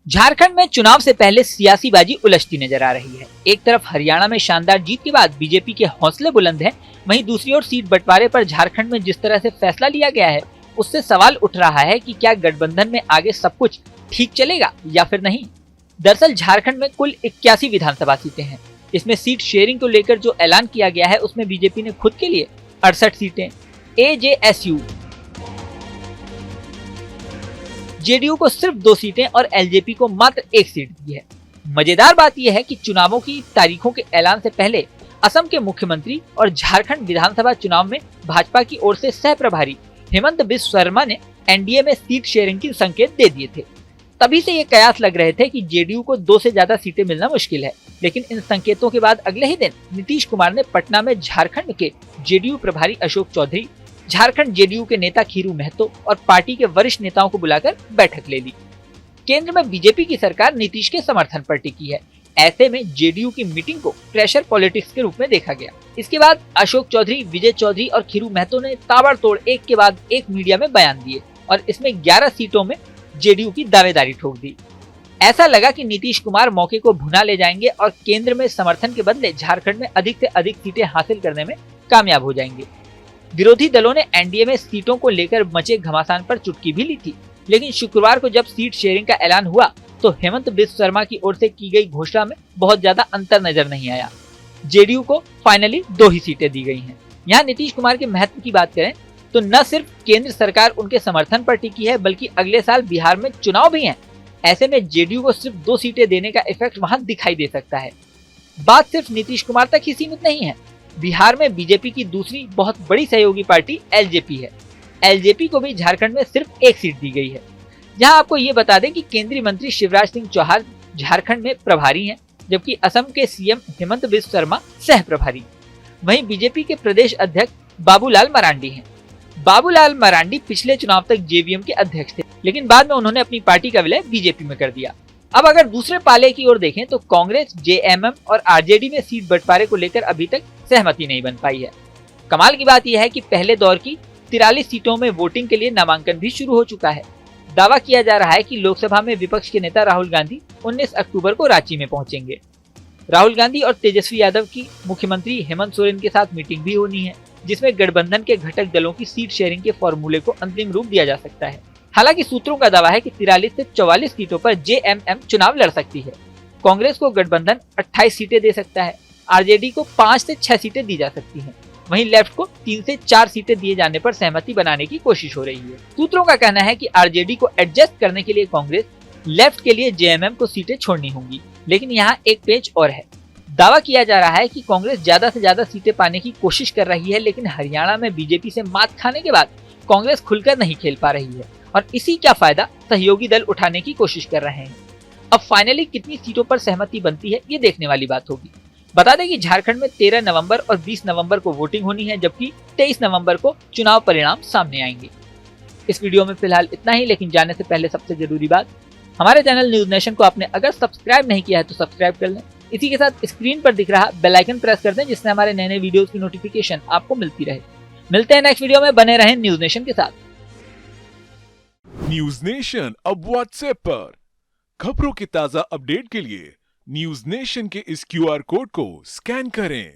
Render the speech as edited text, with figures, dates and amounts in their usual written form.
झारखंड में चुनाव से पहले सियासी बाजी उलझती नजर आ रही है। एक तरफ हरियाणा में शानदार जीत के बाद बीजेपी के हौसले बुलंद हैं, वहीं दूसरी ओर सीट बंटवारे पर झारखंड में जिस तरह से फैसला लिया गया है, उससे सवाल उठ रहा है कि क्या गठबंधन में आगे सब कुछ ठीक चलेगा या फिर नहीं। दरअसल झारखंड में कुल 81 विधानसभा सीटें हैं। इसमें सीट शेयरिंग को लेकर जो ऐलान किया गया है, उसमें बीजेपी ने खुद के लिए 68 सीटें, AJSU जेडीयू को सिर्फ 2 सीटें और एलजेपी को मात्र 1 सीट दी है। मजेदार बात यह है कि चुनावों की तारीखों के ऐलान से पहले असम के मुख्यमंत्री और झारखंड विधानसभा चुनाव में भाजपा की ओर से सह प्रभारी हेमंत बिस्व शर्मा ने एनडीए में सीट शेयरिंग के संकेत दे दिए थे। तभी से ये कयास लग रहे थे कि जेडीयू को 2 से ज्यादा सीटें मिलना मुश्किल है। लेकिन इन संकेतों के बाद अगले ही दिन नीतीश कुमार ने पटना में झारखंड के जेडीयू प्रभारी अशोक चौधरी, झारखंड जेडीयू के नेता खीरू महतो और पार्टी के वरिष्ठ नेताओं को बुलाकर बैठक ले ली। केंद्र में बीजेपी की सरकार नीतीश के समर्थन पर टिकी है। ऐसे में जेडीयू की मीटिंग को प्रेशर पॉलिटिक्स के रूप में देखा गया। इसके बाद अशोक चौधरी, विजय चौधरी और खीरू महतो ने ताबड़तोड़ एक के बाद एक मीडिया में बयान दिए और इसमें 11 सीटों में जेडीयू की दावेदारी ठोक दी। ऐसा लगा कि नीतीश कुमार मौके को भुना ले जाएंगे और केंद्र में समर्थन के बदले झारखंड में अधिक से अधिक सीटें हासिल करने में कामयाब हो जाएंगे। विरोधी दलों ने एनडीए में सीटों को लेकर मचे घमासान पर चुटकी भी ली थी, लेकिन शुक्रवार को जब सीट शेयरिंग का ऐलान हुआ तो हेमंत बिस्व शर्मा की ओर से की गई घोषणा में बहुत ज्यादा अंतर नजर नहीं आया। जेडीयू को फाइनली 2 ही सीटें दी गई हैं। यहाँ नीतीश कुमार के महत्व की बात करें तो न सिर्फ केंद्र सरकार उनके समर्थन पर टिकी है, बल्कि अगले साल बिहार में चुनाव भी हैं। ऐसे में जेडीयू को सिर्फ 2 सीटें देने का इफेक्ट वहां दिखाई दे सकता है। बात सिर्फ नीतीश कुमार तक ही सीमित नहीं है। बिहार में बीजेपी की दूसरी बहुत बड़ी सहयोगी पार्टी एलजेपी है। एलजेपी को भी झारखंड में सिर्फ 1 सीट दी गई है। यहाँ आपको ये बता दें कि केंद्रीय मंत्री शिवराज सिंह चौहान झारखंड में प्रभारी हैं, जबकि असम के सीएम हेमंत बिस्व शर्मा सह प्रभारी। वहीं बीजेपी के प्रदेश अध्यक्ष बाबूलाल मरांडी हैं। बाबूलाल मरांडी पिछले चुनाव तक जेवीएम के अध्यक्ष थे, लेकिन बाद में उन्होंने अपनी पार्टी का विलय बीजेपी में कर दिया। अब अगर दूसरे पाले की ओर देखें तो कांग्रेस, जेएमएम और आरजेडी में सीट बंटवारे को लेकर अभी तक सहमति नहीं बन पाई है। कमाल की बात यह है कि पहले दौर की 43 सीटों में वोटिंग के लिए नामांकन भी शुरू हो चुका है। दावा किया जा रहा है कि लोकसभा में विपक्ष के नेता राहुल गांधी 19 अक्टूबर को रांची में पहुंचेंगे। राहुल गांधी और तेजस्वी यादव की मुख्यमंत्री हेमंत सोरेन के साथ मीटिंग भी होनी है, जिसमें गठबंधन के घटक दलों की सीट शेयरिंग के फॉर्मूले को अंतिम रूप दिया जा सकता है। हालांकि सूत्रों का दावा है कि 43 से 44 सीटों पर जेएमएम चुनाव लड़ सकती है। कांग्रेस को गठबंधन 28 सीटें दे सकता है। आरजेडी को 5 से 6 सीटें दी जा सकती हैं। वहीं लेफ्ट को 3 से 4 सीटें दिए जाने पर सहमति बनाने की कोशिश हो रही है। सूत्रों का कहना है कि आरजेडी को एडजस्ट करने के लिए कांग्रेस, लेफ्ट के लिए जेएमएम को सीटें छोड़नी होंगी। लेकिन यहाँ एक पेच और है। दावा किया जा रहा है कि कांग्रेस ज्यादा से ज्यादा सीटें पाने की कोशिश कर रही है, लेकिन हरियाणा में बीजेपी से मात खाने के बाद कांग्रेस खुलकर नहीं खेल पा रही है और इसी का फायदा सहयोगी दल उठाने की कोशिश कर रहे हैं। अब फाइनली कितनी सीटों पर सहमति बनती है, ये देखने वाली बात होगी। बता दें कि झारखंड में 13 नवंबर और 20 नवंबर को वोटिंग होनी है, जबकि 23 नवंबर को चुनाव परिणाम सामने आएंगे। इस वीडियो में फिलहाल इतना ही, लेकिन जाने से पहले सबसे जरूरी बात, हमारे चैनल न्यूज नेशन को आपने अगर सब्सक्राइब नहीं किया है तो सब्सक्राइब कर लें। इसी के साथ स्क्रीन पर दिख रहा बेल आइकन प्रेस कर दें, जिससे हमारे नए नए वीडियोस की नोटिफिकेशन आपको मिलती रहे। मिलते हैं नेक्स्ट वीडियो में, बने रहें न्यूज नेशन के साथ। न्यूज नेशन अब व्हाट्सएप पर खबरों के ताजा अपडेट के लिए न्यूज नेशन के इस क्यूआर कोड को स्कैन करें।